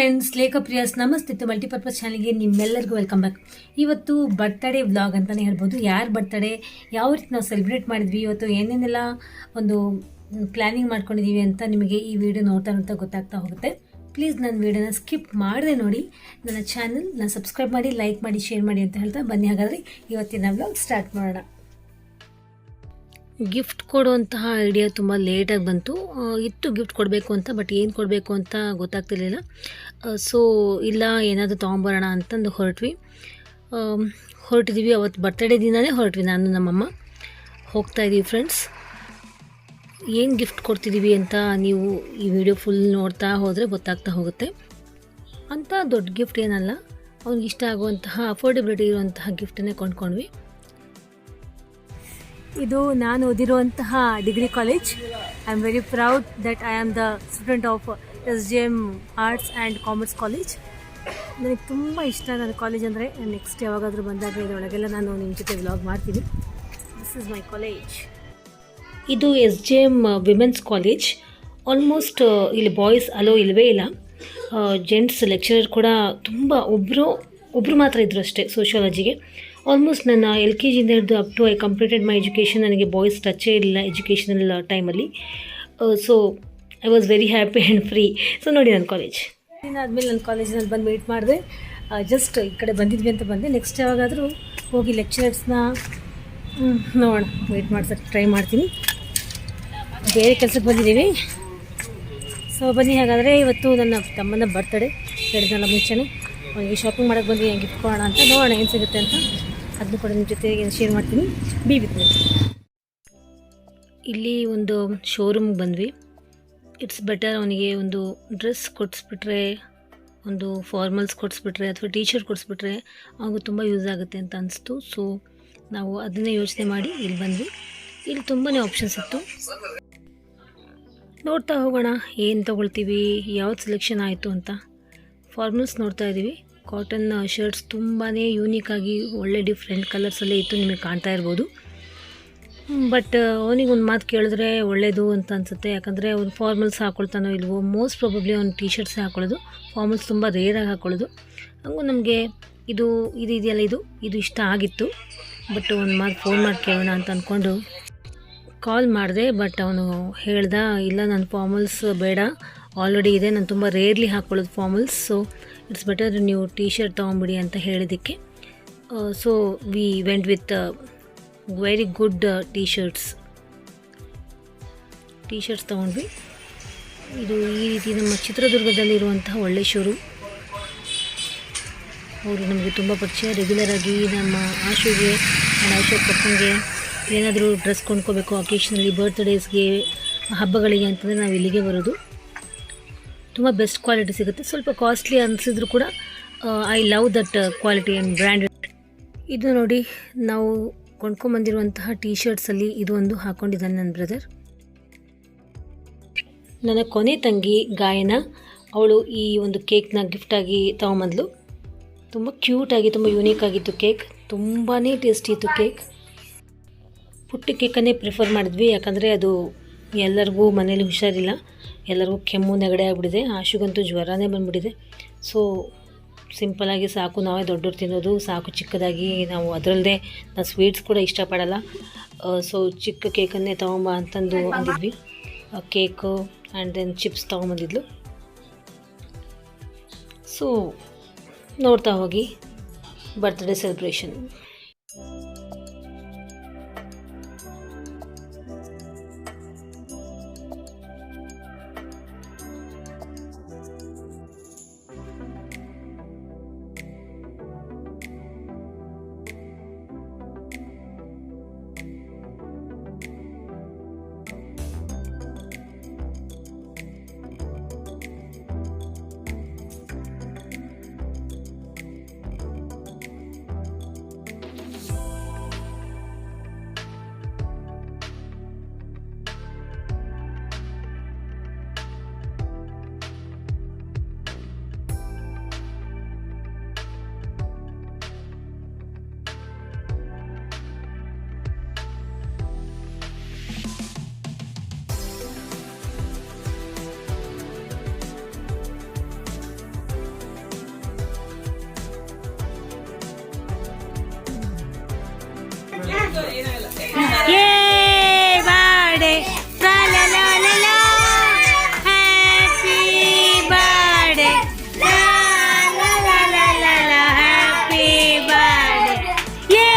Friends, ಲೇಖಪ್ರಿಯಾಸ್ ನಮಸ್ತೆ. Multipurpose ಚಾನಲ್ಗೆ ನಿಮ್ಮೆಲ್ಲರಿಗೂ ವೆಲ್ಕಮ್ ಬ್ಯಾಕ್. ಇವತ್ತು ಬರ್ತ್ಡೇ ವ್ಲಾಗ್ ಅಂತಲೇ ಹೇಳ್ಬೋದು. ಯಾರ ಬರ್ತ್ಡೇ, ಯಾವ ರೀತಿ ನಾವು ಸೆಲೆಬ್ರೇಟ್ ಮಾಡಿದ್ವಿ, ಇವತ್ತು ಏನೇನೆಲ್ಲ ಒಂದು ಪ್ಲ್ಯಾನಿಂಗ್ ಮಾಡ್ಕೊಂಡಿದ್ದೀವಿ ಅಂತ ನಿಮಗೆ ಈ ವಿಡಿಯೋ ನೋಡ್ತಾ ಗೊತ್ತಾಗ್ತಾ ಹೋಗುತ್ತೆ. ಪ್ಲೀಸ್ ನನ್ನ ವಿಡಿಯೋನ ಸ್ಕಿಪ್ ಮಾಡದೆ ನೋಡಿ. ನನ್ನ ಚಾನಲ್ನ ಸಬ್ಸ್ಕ್ರೈಬ್ ಮಾಡಿ, ಲೈಕ್ ಮಾಡಿ, ಶೇರ್ ಮಾಡಿ ಅಂತ ಹೇಳ್ತಾ ಬನ್ನಿ. ಹಾಗಾದರೆ ಇವತ್ತಿನ ವ್ಲಾಗ್ ಸ್ಟಾರ್ಟ್ ಮಾಡೋಣ. ಗಿಫ್ಟ್ ಕೊಡುವಂತಹ ಐಡಿಯಾ ತುಂಬ ಲೇಟಾಗಿ ಬಂತು. ಗಿಫ್ಟ್ ಕೊಡಬೇಕು ಅಂತ, ಬಟ್ ಏನು ಕೊಡಬೇಕು ಅಂತ ಗೊತ್ತಾಗ್ತಿರ್ಲಿಲ್ಲ. ಸೊ ಇಲ್ಲ, ಏನಾದರೂ ತೊಗೊಂಬರೋಣ ಅಂತಂದು ಹೊರಟಿದ್ದೀವಿ. ಅವತ್ತು ಬರ್ತ್ಡೇ ದಿನವೇ ಹೊರಟ್ವಿ, ನಾನು ನಮ್ಮಮ್ಮ ಹೋಗ್ತಾಯಿದ್ದೀವಿ. ಫ್ರೆಂಡ್ಸ್, ಏನು ಗಿಫ್ಟ್ ಕೊಡ್ತಿದ್ದೀವಿ ಅಂತ ನೀವು ಈ ವಿಡಿಯೋ ಫುಲ್ ನೋಡ್ತಾ ಹೋದರೆ ಗೊತ್ತಾಗ್ತಾ ಹೋಗುತ್ತೆ. ಅಂಥ ದೊಡ್ಡ ಗಿಫ್ಟ್ ಏನಲ್ಲ, ಅವ್ನಿಗೆ ಇಷ್ಟ ಆಗುವಂತಹ ಅಫೋರ್ಡೆಬಿಲಿಟಿ ಇರುವಂತಹ ಗಿಫ್ಟನ್ನೇ ಕೊಂಡ್ಕೊಂಡ್ವಿ. ಇದು ನಾನು ಓದಿರುವಂತಹ degree college. I am very proud that I am the student of SJM arts and commerce college. ನನಗೆ ತುಂಬ ಇಷ್ಟ ನನ್ನ ಕಾಲೇಜ್ ಅಂದರೆ. ನೆಕ್ಸ್ಟ್ ಯಾವಾಗಾದರೂ ಬಂದಾಗ ಇದರೊಳಗೆಲ್ಲ ನಾನು ನಿಮ್ಮ ಜೊತೆ ವ್ಲಾಗ್ ಮಾಡ್ತೀನಿ. This is my college. ಇದು SJM ವಿಮೆನ್ಸ್ ಕಾಲೇಜ್. ಆಲ್ಮೋಸ್ಟ್ ಇಲ್ಲಿ ಬಾಯ್ಸ್ ಅಲೋ ಇಲ್ಲವೇ ಇಲ್ಲ. ಜೆಂಟ್ಸ್ ಲೆಕ್ಚರರ್ ಕೂಡ ತುಂಬ ಒಬ್ಬರು ಮಾತ್ರ ಇದ್ದರು ಅಷ್ಟೇ ಸೋಷಿಯಾಲಜಿಗೆ. ಆಲ್ಮೋಸ್ಟ್ ನನ್ನ LKGಯಿಂದ ಹಿಡಿದು up to I completed my education. ನನಗೆ ಬಾಯ್ಸ್ ಟಚ್ಚೇ ಇಲ್ಲ ಎಜುಕೇಷನಲ್ ಟೈಮಲ್ಲಿ. So I was very happy and free. So ನೋಡಿ ನನ್ನ ಕಾಲೇಜ್. ಇದಾದಮೇಲೆ ನನ್ನ ಕಾಲೇಜಿನಲ್ಲಿ ಬಂದು ಮೀಟ್ ಮಾಡಿದೆ. ಜಸ್ಟ್ ಈ ಕಡೆ ಬಂದಿದ್ವಿ ಅಂತ ಬಂದೆ. ನೆಕ್ಸ್ಟ್ ಯಾವಾಗಾದರೂ ಹೋಗಿ ಲೆಕ್ಚರರ್ಸ್ನ ನೋಡೋಣ, ವೆಯ್ಟ್ ಮಾಡ್ಸೋಕ್ಕೆ ಟ್ರೈ ಮಾಡ್ತೀನಿ. ಬೇರೆ ಕೆಲಸಕ್ಕೆ ಬಂದಿದ್ದೀವಿ. ಸೊ ಬನ್ನಿ. ಹಾಗಾದರೆ ಇವತ್ತು ನನ್ನ ತಮ್ಮನ ಬರ್ತ್ಡೇ. ಹೇಳಿದ್ನಲ್ಲ ಮುಂಚೆನೇ, ಅವನಿಗೆ ಶಾಪಿಂಗ್ ಮಾಡೋಕ್ಕೆ ಬಂದು ಗಿಫ್ಟ್ ಕೊಡೋಣ ಅಂತ. ನೋಡೋಣ ಏನು ಸಿಗುತ್ತೆ ಅಂತ. ಅದನ್ನು ಕೂಡ ನಿಮ್ಮ ಜೊತೆಗೆ ಶೇರ್ ಮಾಡ್ತೀನಿ. Be with me. ಇಲ್ಲಿ ಒಂದು ಶೋರೂಮ್ಗೆ ಬಂದ್ವಿ. ಇಟ್ಸ್ ಬೆಟರ್ ಅವನಿಗೆ ಒಂದು ಡ್ರೆಸ್ ಕೊಡಿಸ್ಬಿಟ್ರೆ, ಒಂದು ಫಾರ್ಮಲ್ಸ್ ಕೊಡಿಸ್ಬಿಟ್ರೆ ಅಥವಾ ಟೀ ಶರ್ಟ್ ಕೊಡಿಸ್ಬಿಟ್ರೆ ಅವನಿಗೆ ತುಂಬ ಯೂಸ್ ಆಗುತ್ತೆ ಅಂತ ಅನಿಸ್ತು. ಸೊ ನಾವು ಅದನ್ನೇ ಯೋಚನೆ ಮಾಡಿ ಇಲ್ಲಿ ಬಂದ್ವಿ. ಇಲ್ಲಿ ತುಂಬಾ ಆಪ್ಷನ್ಸ್ ಇತ್ತು. ನೋಡ್ತಾ ಹೋಗೋಣ ಏನು ತೊಗೊಳ್ತೀವಿ, ಯಾವ್ದು ಸೆಲೆಕ್ಷನ್ ಆಯಿತು ಅಂತ. ಫಾರ್ಮಲ್ಸ್ ನೋಡ್ತಾ ಇದ್ದೀವಿ. ಕಾಟನ್ ಶರ್ಟ್ಸ್ ತುಂಬಾ ಯೂನಿಕಾಗಿ ಒಳ್ಳೆ ಡಿಫ್ರೆಂಟ್ ಕಲರ್ಸಲ್ಲೇ ಇತ್ತು, ನಿಮಗೆ ಕಾಣ್ತಾ ಇರ್ಬೋದು. ಬಟ್ ಅವನಿಗೆ ಒಂದು ಮಾತು ಕೇಳಿದ್ರೆ ಒಳ್ಳೆಯದು ಅಂತ ಅನಿಸುತ್ತೆ. ಯಾಕಂದರೆ ಅವ್ನು ಫಾರ್ಮಲ್ಸ್ ಹಾಕ್ಕೊಳ್ತಾನೋ ಇಲ್ವೋ, ಮೋಸ್ಟ್ ಪ್ರಾಬಬ್ಲಿ ಅವ್ನು ಟೀ ಶರ್ಟ್ಸೇ ಹಾಕ್ಕೊಳ್ಳೋದು. ಫಾರ್ಮಲ್ಸ್ ತುಂಬ ರೇರಾಗಿ ಹಾಕ್ಕೊಳ್ಳೋದು. ಹಂಗೂ ನಮಗೆ ಇದು ಇದೆಯಲ್ಲ, ಇದು ಇಷ್ಟ ಆಗಿತ್ತು. ಬಟ್ ಒಂದು ಮಾತು ಫೋನ್ ಮಾಡಿ ಕೇಳೋಣ ಅಂತ ಅಂದ್ಕೊಂಡು ಕಾಲ್ ಮಾಡಿದೆ. ಬಟ್ ಅವನು ಹೇಳ್ದ, ಇಲ್ಲ ನನ್ನ ಫಾರ್ಮಲ್ಸ್ ಬೇಡ, ಆಲ್ರೆಡಿ ಇದೆ, ನಾನು ತುಂಬ ರೇರ್ಲಿ ಹಾಕ್ಕೊಳ್ಳೋದು ಫಾರ್ಮಲ್ಸ್. ಸೊ ಇಟ್ಸ್ ಬೆಟರ್ ನೀವು ಟೀ ಶರ್ಟ್ ತೊಗೊಂಬಿಡಿ ಅಂತ ಹೇಳಿದ್ದಕ್ಕೆ so we went with very good T shirts ತೊಗೊಂಡ್ವಿ. ಇದು ಈ ರೀತಿ ನಮ್ಮ ಚಿತ್ರದುರ್ಗದಲ್ಲಿರುವಂತಹ ಒಳ್ಳೆ ಶೋರೂಮ್. ಅವರು ನಮಗೆ ತುಂಬ ಪರಿಚಯ. ರೆಗ್ಯುಲರಾಗಿ ನಮ್ಮ ಆಶುಗೆ ಪಪ್ಪಂಗೆ ಏನಾದರೂ ಡ್ರೆಸ್ ಕೊಂಡ್ಕೋಬೇಕು ಅಕೇಷನಲ್ಲಿ, ಬರ್ತ್ಡೇಸ್ಗೆ, ಹಬ್ಬಗಳಿಗೆ ಅಂತಂದರೆ ನಾವು ಇಲ್ಲಿಗೆ ಬರೋದು. ತುಂಬ ಬೆಸ್ಟ್ ಕ್ವಾಲಿಟಿ ಸಿಗುತ್ತೆ. ಸ್ವಲ್ಪ ಕಾಸ್ಟ್ಲಿ ಅನಿಸಿದ್ರು ಕೂಡ I love that quality and branded. ಇದು ನೋಡಿ, ನಾವು ಕೊಂಡ್ಕೊಂಬಂದಿರುವಂತಹ ಟೀ ಶರ್ಟ್ಸಲ್ಲಿ ಇದು ಒಂದು ಹಾಕ್ಕೊಂಡಿದ್ದಾನೆ ನನ್ನ ಬ್ರದರ್. ನನ್ನ ಕೊನೆ ತಂಗಿ ಗಾಯನ, ಅವಳು ಈ ಒಂದು ಕೇಕ್ನ ಗಿಫ್ಟಾಗಿ ತೊಗೊಂಬಂದ್ಲು. ತುಂಬ ಕ್ಯೂಟಾಗಿ, ತುಂಬ ಯೂನಿಕ್ ಆಗಿತ್ತು ಕೇಕ್. ತುಂಬಾ ಟೇಸ್ಟಿ ಇತ್ತು ಕೇಕ್. ಪುಟ್ಟ ಕೇಕನ್ನೇ ಪ್ರಿಫರ್ ಮಾಡಿದ್ವಿ, ಯಾಕಂದರೆ ಅದು ಎಲ್ಲರಿಗೂ ಮನೇಲಿ ಹುಷಾರಿಲ್ಲ, ಎಲ್ಲರಿಗೂ ಕೆಮ್ಮು ನೆಗಡೆ ಆಗಿಬಿಟ್ಟಿದೆ. ಆಶುಗಂತೂ ಜ್ವರನೇ ಬಂದುಬಿಟ್ಟಿದೆ. ಸೊ ಸಿಂಪಲಾಗಿ ಸಾಕು, ನಾವೇ ದೊಡ್ಡವ್ರು ತಿನ್ನೋದು ಸಾಕು ಚಿಕ್ಕದಾಗಿ. ನಾವು ಅದರಲ್ಲದೆ ನಾವು ಸ್ವೀಟ್ಸ್ ಕೂಡ ಇಷ್ಟಪಡಲ್ಲ. ಸೊ ಚಿಕ್ಕ ಕೇಕನ್ನೇ ತೊಗೊಂಬ ಅಂತಂದು ಅಂದಿದ್ವಿ. ಕೇಕು ಆ್ಯಂಡ್ ದೆನ್ ಚಿಪ್ಸ್ ತೊಗೊಂಬಂದಿದ್ಲು. ಸೊ ನೋಡ್ತಾ ಹೋಗಿ birthday celebration. Yay, birthday. La la la la la. Happy birthday. La la la la la la. Happy birthday. Yay.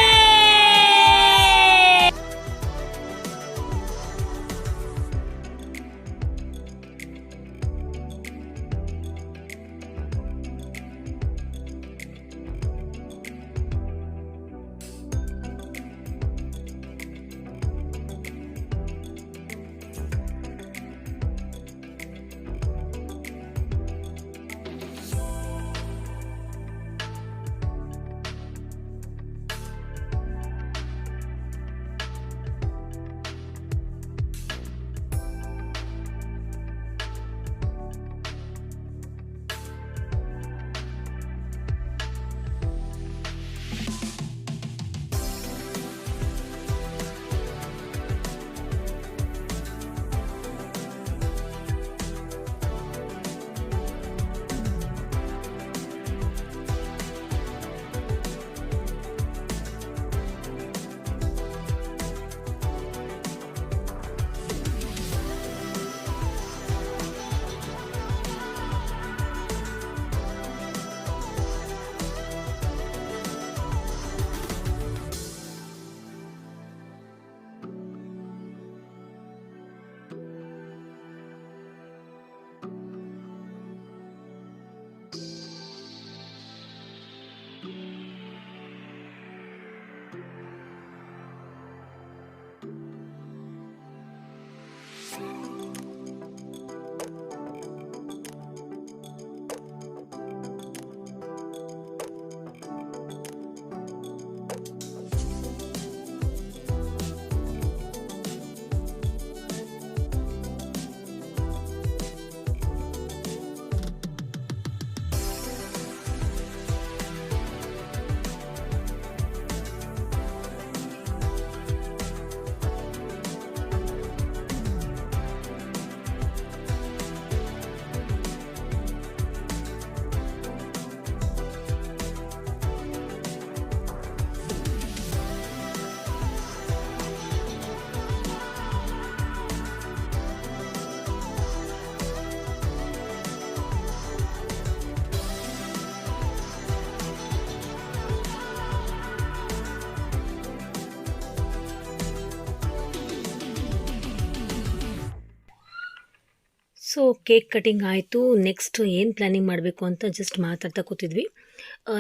So cake cutting ಆಯಿತು. ನೆಕ್ಸ್ಟ್ ಏನು ಪ್ಲ್ಯಾನಿಂಗ್ ಮಾಡಬೇಕು ಅಂತ ಜಸ್ಟ್ ಮಾತಾಡ್ತಾ ಕೂತಿದ್ವಿ.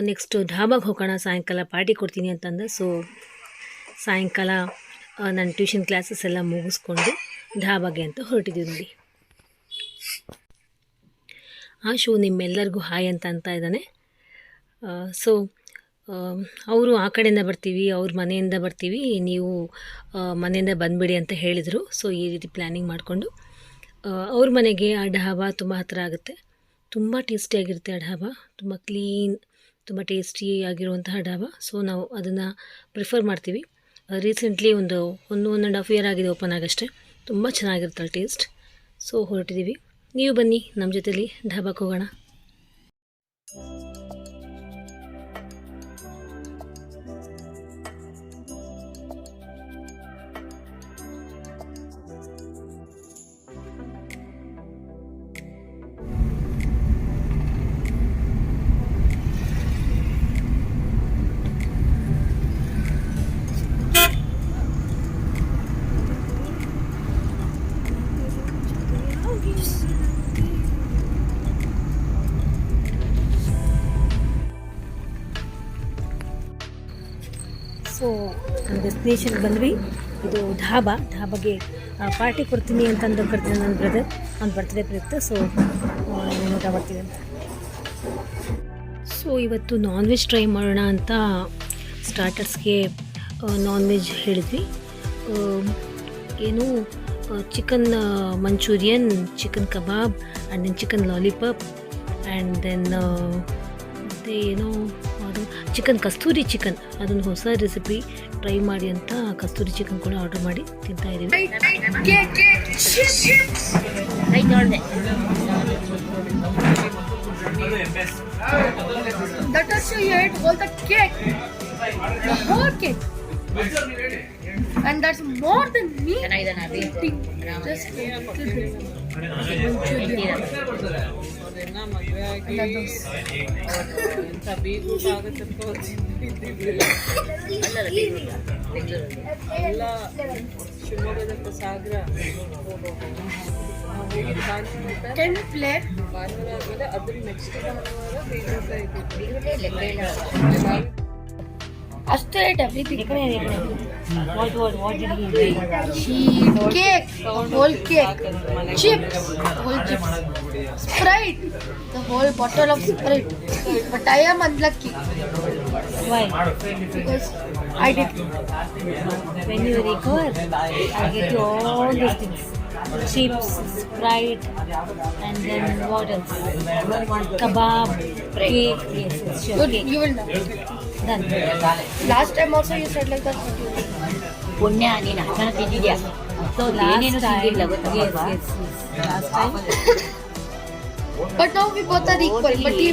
ನೆಕ್ಸ್ಟ್ ಢಾಬಾಗೆ ಹೋಗೋಣ, ಸಾಯಂಕಾಲ ಪಾರ್ಟಿ ಕೊಡ್ತೀನಿ ಅಂತಂದ. ಸೊ ಸಾಯಂಕಾಲ ನನ್ನ ಟ್ಯೂಷನ್ ಕ್ಲಾಸಸ್ ಎಲ್ಲ ಮುಗಿಸ್ಕೊಂಡು ಢಾಬಾಗೆ ಅಂತ ಹೊರಟಿದ್ದೀವಿ ನೋಡಿ. ಆಶು ನಿಮ್ಮೆಲ್ಲರಿಗೂ ಹಾಯ್ ಅಂತ ಇದ್ದಾನೆ. ಸೊ ಅವರು ಆ ಕಡೆಯಿಂದ ಬರ್ತೀವಿ, ಅವ್ರ ಮನೆಯಿಂದ ಬರ್ತೀವಿ, ನೀವು ಮನೆಯಿಂದ ಬಂದುಬಿಡಿ ಅಂತ ಹೇಳಿದರು. ಸೊ ಈ ರೀತಿ ಪ್ಲ್ಯಾನಿಂಗ್ ಮಾಡಿಕೊಂಡು ಅವ್ರ ಮನೆಗೆ ಆ ಢಾಬಾ ತುಂಬ ಹತ್ತಿರ ಆಗುತ್ತೆ. ತುಂಬ ಟೇಸ್ಟಿಯಾಗಿರುತ್ತೆ ಆ ಢಾಬಾ, ತುಂಬ ಕ್ಲೀನ್, ತುಂಬ ಟೇಸ್ಟಿಯಾಗಿರುವಂತಹ ಢಾಬಾ. ಸೊ ನಾವು ಅದನ್ನು ಪ್ರಿಫರ್ ಮಾಡ್ತೀವಿ. ರೀಸೆಂಟ್ಲಿ ಒಂದು 1.5 ಇಯರ್ ಆಗಿದೆ ಓಪನ್ ಆಗಷ್ಟೇ. ತುಂಬ ಚೆನ್ನಾಗಿರುತ್ತೆ ಟೇಸ್ಟ್. ಸೊ ಹೊರಟಿದ್ದೀವಿ, ನೀವು ಬನ್ನಿ ನಮ್ಮ ಜೊತೆಲಿ ಢಾಬಾಕ್ಕೆ ಹೋಗೋಣ. ಸೊ ಡೆಸ್ಟಿನೇಷನ್ಗೆ ಬಂದ್ವಿ. ಇದು ಢಾಬಾಗೆ ಪಾರ್ಟಿ ಕೊಡ್ತೀನಿ ಅಂತಂದು ಕರ್ತೀನಿ ನನ್ನ ಬ್ರದರ್. ಅವ್ನ ಬರ್ತ್ಡೇ ಪ್ರಯುಕ್ತ. ಸೊ ಊಟ ಮಾಡ್ತೀವಿ ಅಂತ. ಸೊ ಇವತ್ತು ನಾನ್ ವೆಜ್ ಟ್ರೈ ಮಾಡೋಣ ಅಂತ ಸ್ಟಾರ್ಟರ್ಸ್ಗೆ ನಾನ್ ವೆಜ್ ಹೇಳಿದ್ವಿ. ಏನು chicken manchurian, chicken kebab and then chicken lollipop and then ಮತ್ತು ಏನೋ ಅದು ಚಿಕನ್ ಕಸ್ತೂರಿ ಚಿಕನ್, ಅದೊಂದು ಹೊಸ ರೆಸಿಪಿ ಟ್ರೈ ಮಾಡಿ ಅಂತ ಕಸ್ತೂರಿ ಚಿಕನ್ ಕೂಡ ಆರ್ಡರ್ ಮಾಡಿ ತಿಂತಾಯಿದ್ದೀವಿ. And that's more than me eating just a little bit. ಶಿವಮೊಗ್ಗದಂತ Sagara Can you play? ಭಾನುವಾರ ಆದ್ಮೇಲೆ ಅದ್ರ ನೆಕ್ಸ್ಟ್ ಭಾನುವಾರ ಬೇಜಾರ After it, everything. What did he bring? Cake, the whole cake. Chips, the whole chips. Sprite, the whole bottle of Sprite. But I am unlucky Why? because I did. When you recover, I get you all these things. Chips, Sprite, and then what else? Kebab, cake. Yes, sure. Good, Cake. you will know. Done. Last time also you said like that. ಪುಣ್ಯ ನೀನು ಅಷ್ಟನ ತಿಂದಿದ್ಯಾ so ಏನೇನು ತಿಂದಿಲ್ಲ ಗೊತ್ತಲ್ವಾ Last time. But now we both are equal. But he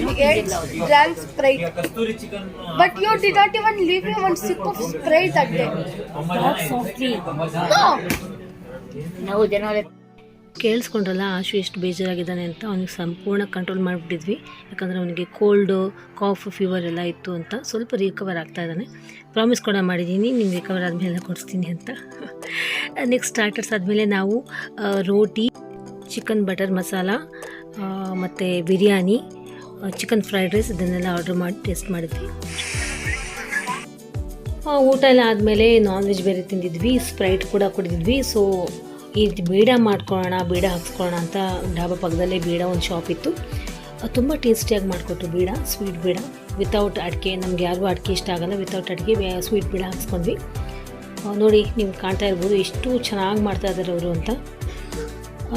drank Sprite. But you did not even leave me one sip of Sprite that day. Talk softly. No. ನಾವು ಜನ ಕೇಳಿಸ್ಕೊಂಡ್ರಲ್ಲ ಆಶು ಎಷ್ಟು ಬೇಜಾರಾಗಿದ್ದಾನೆ ಅಂತ ಅವನಿಗೆ ಸಂಪೂರ್ಣ ಕಂಟ್ರೋಲ್ ಮಾಡಿಬಿಟ್ಟಿದ್ವಿ. ಯಾಕಂದರೆ ಅವನಿಗೆ ಕೋಲ್ಡು ಕಾಫ್ ಫೀವರ್ ಎಲ್ಲ ಇತ್ತು ಅಂತ ಸ್ವಲ್ಪ ರಿಕವರ್ ಆಗ್ತಾ ಇದ್ದಾನೆ. ಪ್ರಾಮಿಸ್ ಕೂಡ ಮಾಡಿದ್ದೀನಿ ನಿಮ್ಗೆ ರಿಕವರ್ ಆದಮೇಲೆ ಕೊಡಿಸ್ತೀನಿ ಅಂತ. ನೆಕ್ಸ್ಟ್ ಸ್ಟಾರ್ಟರ್ಸ್ ಆದಮೇಲೆ ನಾವು ರೋಟಿ, ಚಿಕನ್ ಬಟರ್ ಮಸಾಲ ಮತ್ತು ಬಿರಿಯಾನಿ, ಚಿಕನ್ ಫ್ರೈಡ್ ರೈಸ್ ಇದನ್ನೆಲ್ಲ ಆರ್ಡ್ರ್ ಮಾಡಿ ಟೇಸ್ಟ್ ಮಾಡಿದ್ವಿ. ಊಟ ಎಲ್ಲ ಆದಮೇಲೆ ನಾನ್ ವೆಜ್ ಬೇರೆ ತಿಂದಿದ್ವಿ, ಸ್ಪ್ರೈಟ್ ಕೂಡ ಕುಡಿದಿದ್ವಿ. ಸೊ ಈ ರೀತಿ ಬೀಡ ಮಾಡ್ಕೊಳ್ಳೋಣ, ಬೀಡ ಹಾಕ್ಸ್ಕೊಳ್ಳೋಣ ಅಂತ ಡಾಬಾ ಪಕ್ಕದಲ್ಲೇ ಬೀಡ ಒಂದು ಶಾಪ್ ಇತ್ತು. ತುಂಬ ಟೇಸ್ಟಿಯಾಗಿ ಮಾಡಿಕೊಟ್ರು ಬೀಡ, ಸ್ವೀಟ್ ಬೀಡ ವಿತೌಟ್ ಅಡಿಕೆ. ನಮ್ಗೆ ಯಾರಿಗೂ ಅಡಿಕೆ ಇಷ್ಟ ಆಗಲ್ಲ, ವಿತೌಟ್ ಅಡಿಕೆ ಸ್ವೀಟ್ ಬೀಡ ಹಾಕ್ಸ್ಕೊಂಡ್ವಿ. ನೋಡಿ ನೀವು ಕಾಣ್ತಾ ಇರ್ಬೋದು ಎಷ್ಟು ಚೆನ್ನಾಗಿ ಮಾಡ್ತಾ ಇದ್ದಾರೆ ಅವರು ಅಂತ.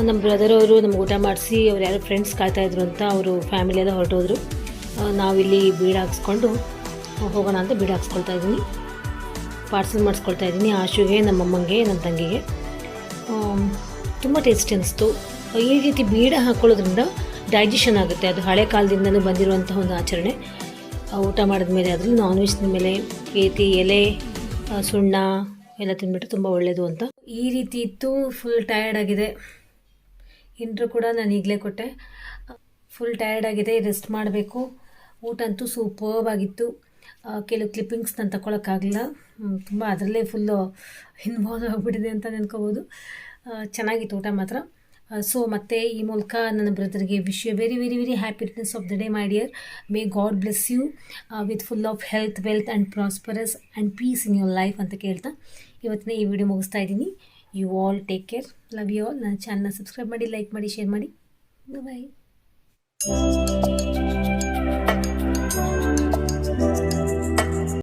ನಮ್ಮ ಬ್ರದರ್ ಅವರು ನಮ್ಗೆ ಊಟ ಮಾಡಿಸಿ ಅವ್ರು ಯಾರೋ ಫ್ರೆಂಡ್ಸ್ ಕಾಯ್ತಾಯಿದ್ರು ಅಂತ ಅವರು ಫ್ಯಾಮಿಲಿ ಎಲ್ಲ ಹೊರಟೋದ್ರು. ನಾವಿಲ್ಲಿ ಬೀಡ ಹಾಕ್ಸ್ಕೊಂಡು ಹೋಗೋಣ ಅಂತ ಬೀಡ ಹಾಕ್ಸ್ಕೊಳ್ತಾ ಇದ್ದೀನಿ, ಪಾರ್ಸಲ್ ಮಾಡಿಸ್ಕೊಳ್ತಾ ಇದ್ದೀನಿ ಆಶುಗೆ, ನಮ್ಮಮ್ಮಂಗೆ, ನನ್ನ ತಂಗಿಗೆ. ತುಂಬ ಟೇಸ್ಟಿ ಅನಿಸ್ತು. ಈ ರೀತಿ ಬೀಡ ಹಾಕ್ಕೊಳ್ಳೋದ್ರಿಂದ ಡೈಜೆಷನ್ ಆಗುತ್ತೆ. ಅದು ಹಳೆ ಕಾಲದಿಂದಲೂ ಬಂದಿರುವಂಥ ಒಂದು ಆಚರಣೆ. ಊಟ ಮಾಡಿದ್ಮೇಲೆ ಅದರಲ್ಲಿ ನಾನ್ ವೆಜ್ ಮೇಲೆ ಈ ರೀತಿ ಎಲೆ, ಸುಣ್ಣ ಎಲ್ಲ ತಿಂದ್ಬಿಟ್ಟು ತುಂಬ ಒಳ್ಳೆಯದು ಅಂತ. ಈ ರೀತಿ ಇತ್ತು. ಫುಲ್ ಟಯರ್ಡ್ ಆಗಿದೆ. ಇಂಟ್ರೂ ಕೂಡ ನಾನು ಈಗಲೇ ಕೊಟ್ಟೆ. ಫುಲ್ ಟಯರ್ಡ್ ಆಗಿದೆ, ರೆಸ್ಟ್ ಮಾಡಬೇಕು. ಊಟ ಅಂತೂ ಸೂಪರ್ಬ್ ಆಗಿತ್ತು. ಕೆಲವು ಕ್ಲಿಪ್ಪಿಂಗ್ಸ್ ನಾನು ತಗೊಳಕ್ಕಾಗಲಿಲ್ಲ, ತುಂಬ ಅದರಲ್ಲೇ ಫುಲ್ಲು ಇನ್ವಾಲ್ವ್ ಆಗಿಬಿಟ್ಟಿದೆ ಅಂತ ನೆನ್ಕೋಬೋದು. ಚೆನ್ನಾಗಿತ್ತು ಊಟ ಮಾತ್ರ. ಸೊ ಮತ್ತೆ ಈ ಮೂಲಕ ನನ್ನ ಬ್ರದರ್ಗೆ wish you very very very happy returns of the day my dear. May God bless you with full of health, wealth and prosperous and peace in your life ಅಂತ ಕೇಳ್ತಾ ಇವತ್ತಿನ ಈ ವಿಡಿಯೋ ಮುಗಿಸ್ತಾ ಇದ್ದೀನಿ. You all take care, love you all. ನನ್ನ ಚಾನಲ್ನ subscribe ಮಾಡಿ, like ಮಾಡಿ, ಶೇರ್ ಮಾಡಿ. ಬಾಯ್.